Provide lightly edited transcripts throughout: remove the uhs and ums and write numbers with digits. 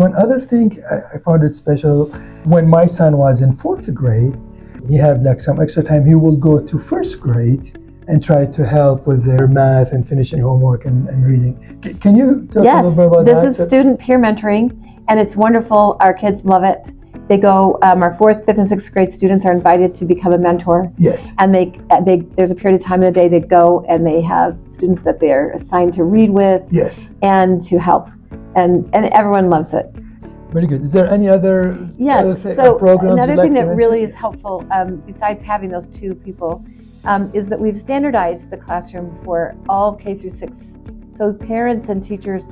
One other thing I found it special, when my son was in 4th grade, he had like some extra time, he will go to 1st grade and try to help with their math and finishing homework and reading. Can you talk a little bit about that? Yes, this is student peer mentoring, and it's wonderful. Our kids love it. They go, our 4th, 5th, and 6th grade students are invited to become a mentor. Yes. And there's a period of time in the day they go and they have students that they're assigned to read with. Yes. And to help. And everyone loves it. Very good. Is there any other programs? Another thing that really is helpful, besides having those 2 people, is that we've standardized the classroom for all K through 6. So parents and teachers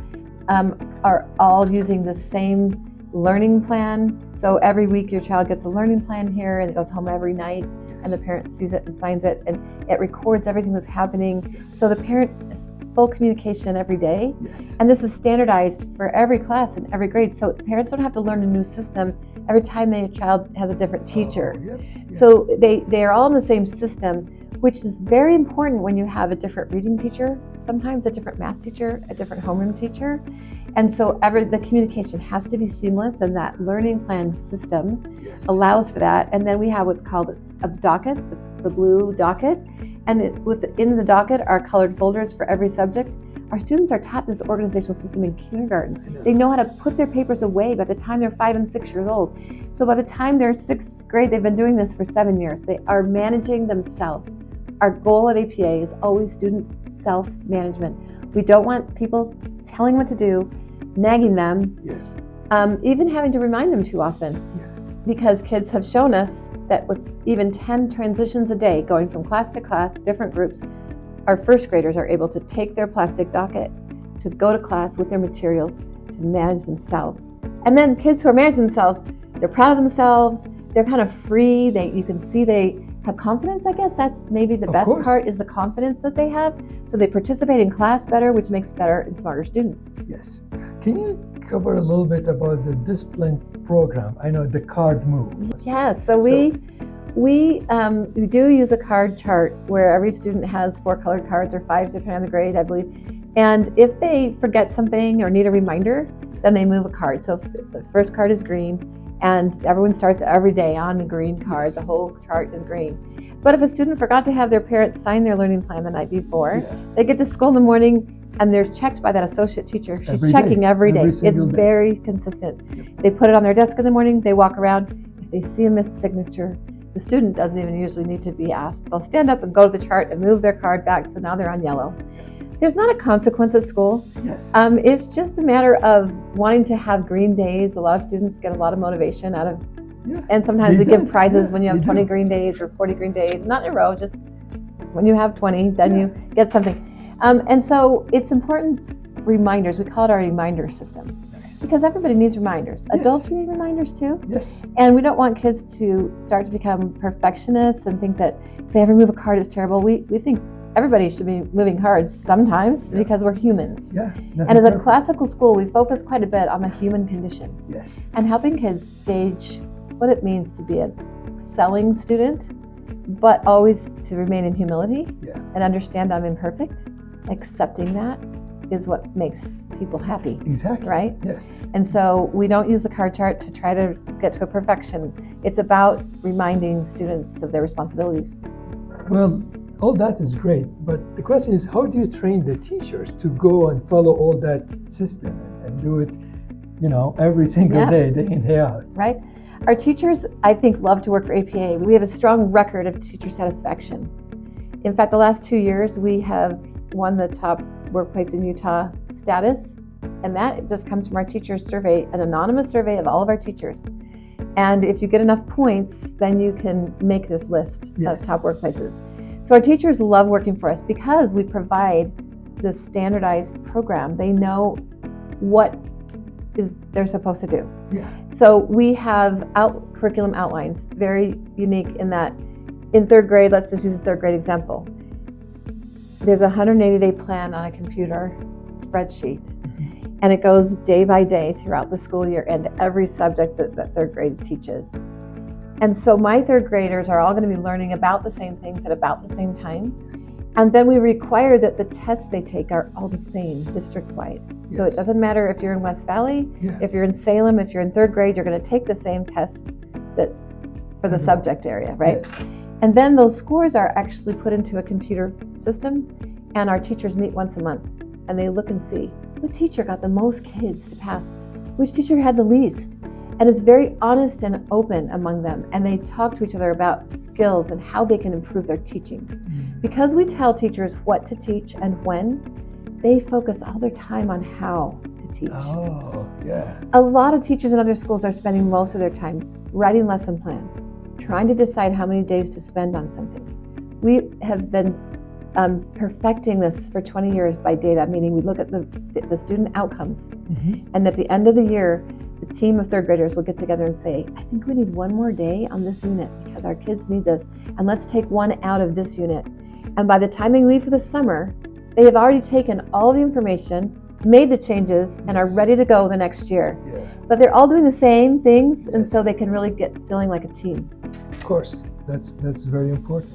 are all using the same learning plan. So every week your child gets a learning plan here, and it goes home every night, and the parent sees it and signs it, and it records everything that's happening. So the parent is full communication every day. Yes. And this is standardized for every class and every grade. So parents don't have to learn a new system every time their child has a different teacher. So they are all in the same system, which is very important when you have a different reading teacher, sometimes a different math teacher, a different homeroom teacher. And so the communication has to be seamless, and that learning plan system allows for that. And then we have what's called a docket, the blue docket. And within the docket are colored folders for every subject. Our students are taught this organizational system in kindergarten. They know how to put their papers away by the time they're 5 and 6 years old. So by the time they're 6th grade, they've been doing this for 7 years. They are managing themselves. Our goal at APA is always student self-management. We don't want people telling what to do, nagging them, even having to remind them too often. Because kids have shown us that with even 10 transitions a day, going from class to class, different groups, our 1st graders are able to take their plastic docket, to go to class with their materials, to manage themselves. And then kids who are managing themselves, they're proud of themselves, they're kind of free, you can see they have confidence, I guess. That's maybe the best part, is the confidence that they have. So they participate in class better, which makes better and smarter students. Yes. Can you cover a little bit about the discipline program? I know the card move. Yeah, so we do use a card chart where every student has 4 colored cards, or 5 depending on the grade, I believe. And if they forget something or need a reminder, then they move a card. So if the first card is green, and everyone starts every day on a green card, the whole chart is green. But if a student forgot to have their parents sign their learning plan the night before, they get to school in the morning and they're checked by that associate teacher. She's checking every day. It's very consistent. They put it on their desk in the morning, they walk around. If they see a missed signature, the student doesn't even usually need to be asked. They'll stand up and go to the chart and move their card back, so now they're on yellow. There's not a consequence at school. It's just a matter of wanting to have green days. A lot of students get a lot of motivation out of, and sometimes we give prizes when you have 20 green days or 40 green days, not in a row, just when you have 20, then you get something. And so it's important reminders. We call it our reminder system. Because everybody needs reminders. Adults need reminders too. And we don't want kids to start to become perfectionists and think that if they ever move a card, it's terrible. We think everybody should be moving cards sometimes because we're humans. And as a classical school, we focus quite a bit on the human condition. And helping kids gauge what it means to be an excelling student, but always to remain in humility and understand I'm imperfect. Accepting that is what makes people happy. Right? And so we don't use the card chart to try to get to a perfection. It's about reminding students of their responsibilities. Well, all that is great, but the question is, how do you train the teachers to go and follow all that system and do it, every single day, day in, day out? Right. Our teachers, I think, love to work for APA. We have a strong record of teacher satisfaction. In fact, the last 2 years, we have won the top workplace in Utah status, and that just comes from our teachers survey, an anonymous survey of all of our teachers. And if you get enough points, then you can make this list of top workplaces. So our teachers love working for us because we provide this standardized program. They know what they're supposed to do. So we have curriculum outlines, very unique in that in 3rd grade, let's just use a 3rd grade example. There's a 180-day plan on a computer spreadsheet, and it goes day by day throughout the school year and every subject that 3rd grade teaches. And so my 3rd graders are all going to be learning about the same things at about the same time. And then we require that the tests they take are all the same district-wide. So Yes. it doesn't matter if you're in West Valley, Yeah. if you're in Salem, if you're in third grade, you're going to take the same test that for the subject area, right? Yes. And then those scores are actually put into a computer system, and our teachers meet once a month, and they look and see what teacher got the most kids to pass, which teacher had the least. And it's very honest and open among them, and they talk to each other about skills and how they can improve their teaching. Because we tell teachers what to teach and when, they focus all their time on how to teach. Oh, yeah. A lot of teachers in other schools are spending most of their time writing lesson plans, trying to decide how many days to spend on something. We have been perfecting this for 20 years by data, meaning we look at the student outcomes, and at the end of the year, the team of third graders will get together and say, I think we need one more day on this unit because our kids need this, and let's take one out of this unit. And by the time they leave for the summer, they have already taken all the information, made the changes, and are ready to go the next year. Yeah. But they're all doing the same things, and Yes. so they can really get feeling like a team. Of course, that's very important.